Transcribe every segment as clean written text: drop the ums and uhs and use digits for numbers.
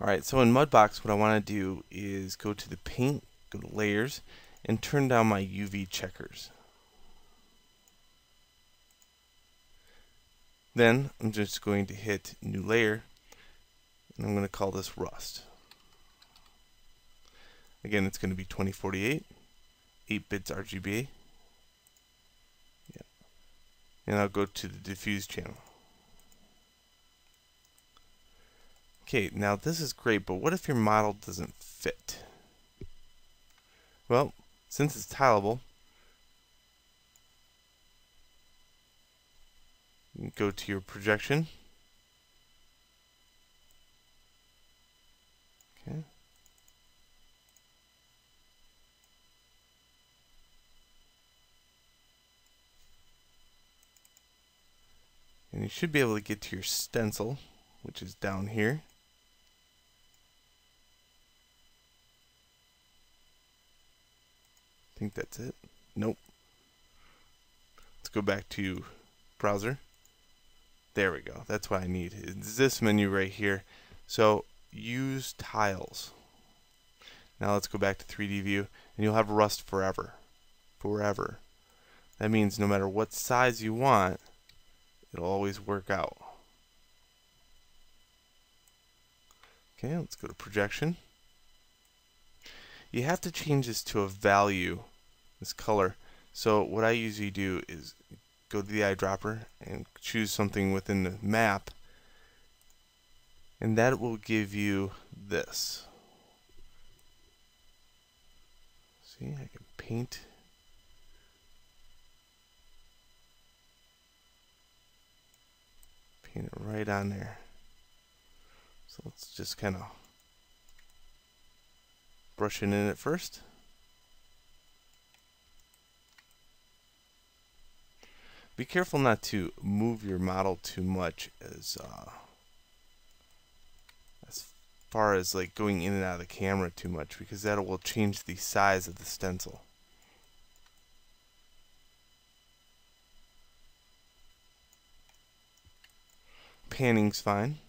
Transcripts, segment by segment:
Alright, so in Mudbox what I want to do is go to the paint, go to layers, and turn down my UV checkers. Then I'm just going to hit new layer, and I'm going to call this rust. Again, it's going to be 2048, 8 bits RGB. Yeah. And I'll go to the diffuse channel. Okay, now this is great, but what if your model doesn't fit? Well, since it's tileable, you can go to your projection. Okay. And you should be able to get to your stencil, which is down here. I think that's it. Nope. Let's go back to browser. There we go. That's what I need. It's this menu right here. So use tiles. Now let's go back to 3D view, and you'll have rust forever. Forever. That means no matter what size you want, it'll always work out. Okay, let's go to projection. You have to change this to a value, this color. So what I usually do is go to the eyedropper and choose something within the map, and that will give you this. See, I can paint. Paint it right on there. So let's just kind of brush it in at first. Be careful not to move your model too much as far as like going in and out of the camera too much, because that will change the size of the stencil. Panning's fine.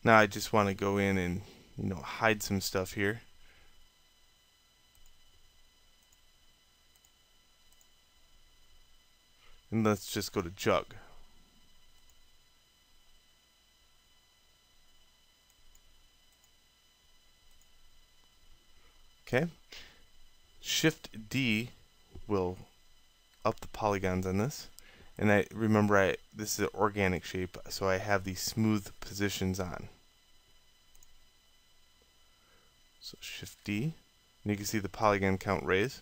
Now I just want to go in and, hide some stuff here. And let's just go to jug. Okay. Shift D will up the polygons on this. And I remember this is an organic shape, so I have these smooth positions on. So Shift D, and you can see the polygon count raise.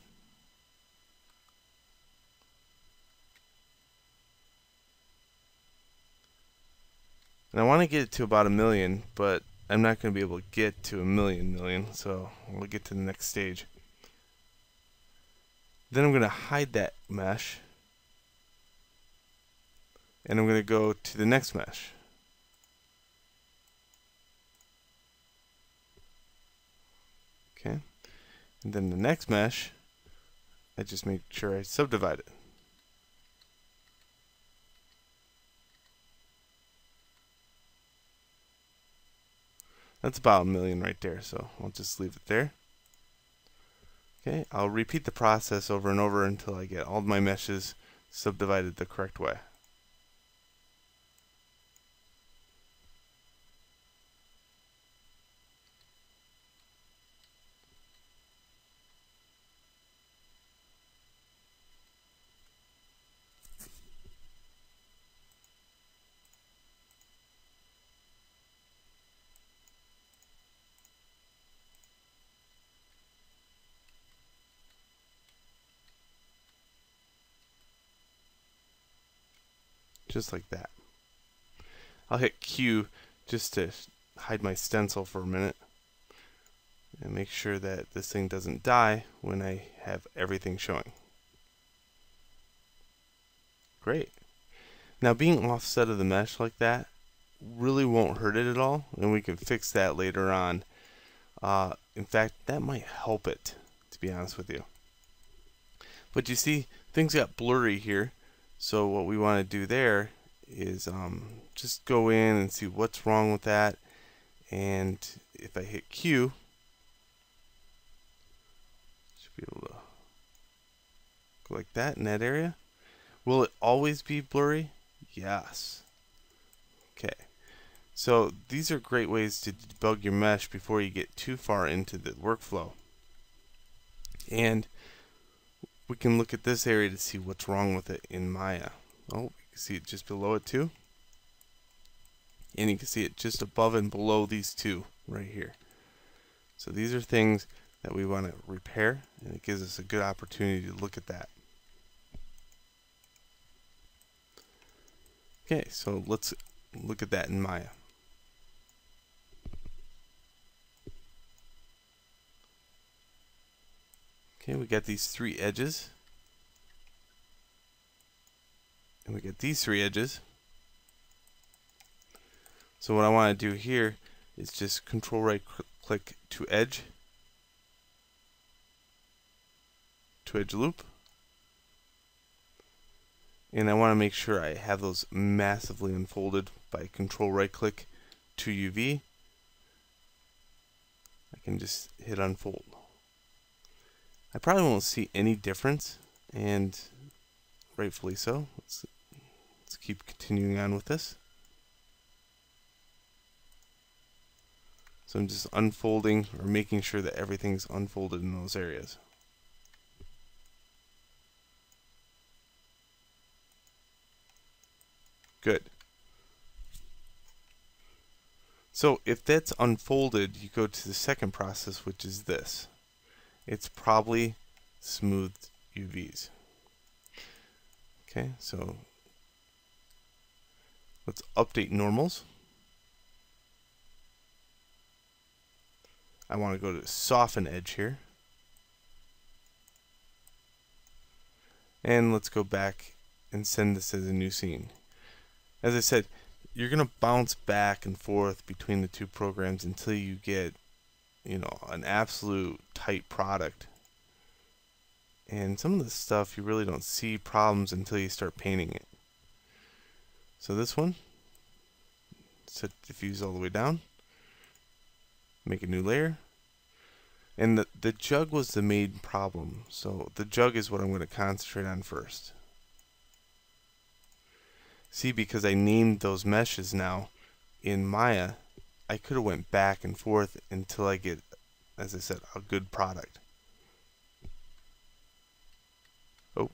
And I want to get it to about 1,000,000, but I'm not going to be able to get to 1,000,000, so we'll get to the next stage. Then I'm going to hide that mesh, and I'm going to go to the next mesh. Okay, and then the next mesh, I just make sure I subdivide it. That's about 1,000,000 right there, so I'll just leave it there. Okay, I'll repeat the process over and over until I get all my meshes subdivided the correct way. Just like that. I'll hit Q just to hide my stencil for a minute and make sure that this thing doesn't die when I have everything showing. Great. Now being offset of the mesh like that really won't hurt it at all, and we can fix that later on. In fact, that might help it, to be honest with you. But you see, things got blurry here, so what we want to do there is just go in and see what's wrong with that. And if I hit Q, should be able to go like that in that area. Will it always be blurry? Yes. Okay. So these are great ways to debug your mesh before you get too far into the workflow. And we can look at this area to see what's wrong with it in Maya. Oh, you can see it just below it too. And you can see it just above and below these two right here. So these are things that we want to repair, and it gives us a good opportunity to look at that. Okay, so let's look at that in Maya. Okay, we got these three edges. And we get these three edges. So what I want to do here is just control right click to edge loop. And I want to make sure I have those massively unfolded by control right click to UV. I can just hit unfold. I probably won't see any difference, and rightfully so. Let's keep continuing on with this. So I'm just unfolding or making sure that everything's unfolded in those areas. Good. So if that's unfolded, you go to the second process, which is this. It's probably smoothed UVs. Okay, so let's update normals. I want to go to soften edge here. And let's go back and send this as a new scene. As I said, you're going to bounce back and forth between the two programs until you get, you know, an absolute tight product. And some of the stuff you really don't see problems until you start painting it. So this one, set diffuse all the way down. Make a new layer. And the jug was the main problem. So the jug is what I'm going to concentrate on first. See, because I named those meshes now in Maya, I could have went back and forth until I get, as I said, a good product. Oh.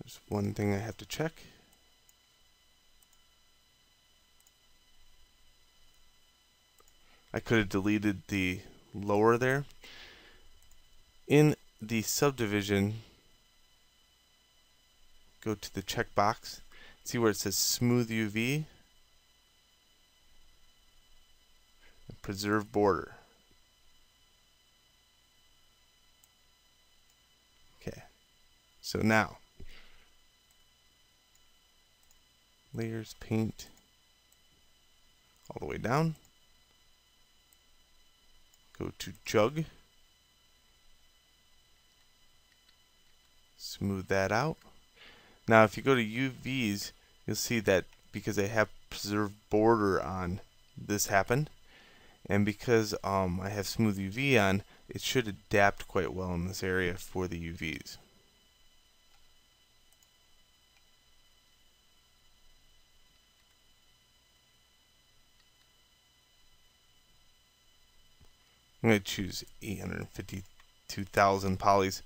There's one thing I have to check. I could have deleted the lower there. In the subdivision, go to the checkbox, see where it says Smooth UV, and Preserve Border. Okay, so now, Layers, Paint, all the way down, go to Jug, smooth that out. Now if you go to UVs, you'll see that because I have preserve border on, this happened. And because I have smooth UV on, it should adapt quite well in this area for the UVs. I'm going to choose 852,000 polys.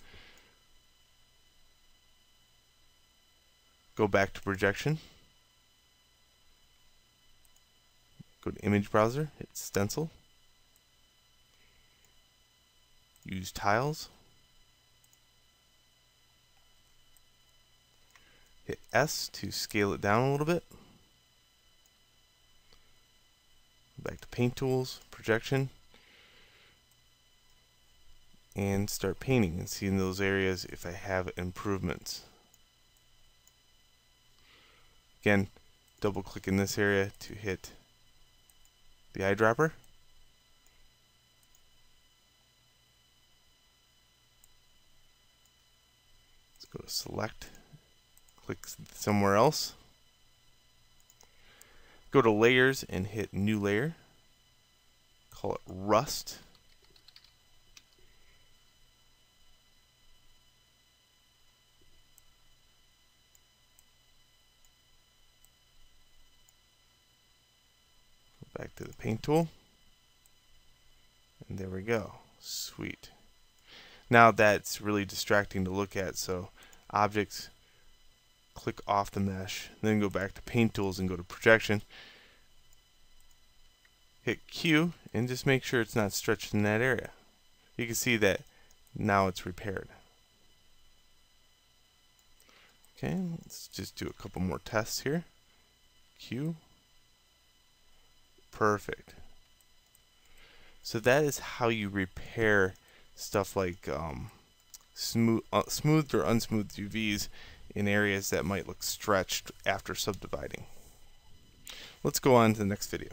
Go back to projection. Go to image browser, hit stencil. Use tiles. Hit S to scale it down a little bit. Back to paint tools, projection. and start painting and see in those areas if I have improvements. Again, double click in this area to hit the eyedropper. Let's go to select, click somewhere else. Go to layers and hit new layer. Call it rust. Go back to the paint tool. And there we go. Sweet. Now that's really distracting to look at, so objects, click off the mesh, then go back to paint tools and go to projection. Hit Q and just make sure it's not stretched in that area. You can see that now it's repaired. Okay, let's just do a couple more tests here. Q. Perfect. So that is how you repair stuff like smoothed or unsmoothed UVs in areas that might look stretched after subdividing. Let's go on to the next video.